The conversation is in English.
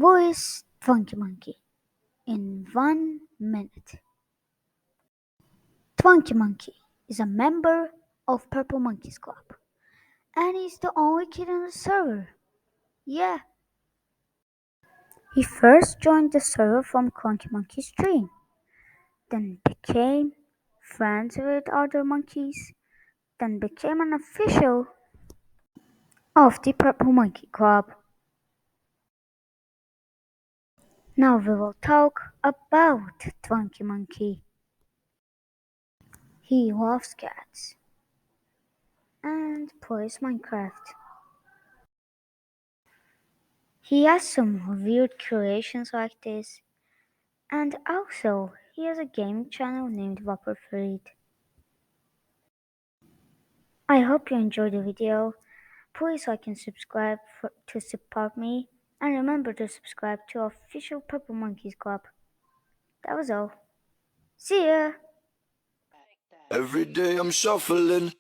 Is Twunky Monkey in 1 minute. Twunky Monkey is a member of Purple Monkeys Club, and he's the only kid on the server. Yeah. He first joined the server from Twunky Monkey's dream, then became friends with other monkeys, then became an official of the Purple Monkey Club. Now we will talk about Twunky Monkey. He loves cats and plays Minecraft. He has some weird creations like this, and also he has a gaming channel named Whopper Freed. I hope you enjoyed the video. Please like and subscribe to support me, and remember to subscribe to official Purple Monkeys Club. That was all. See ya! Every day I'm shuffling.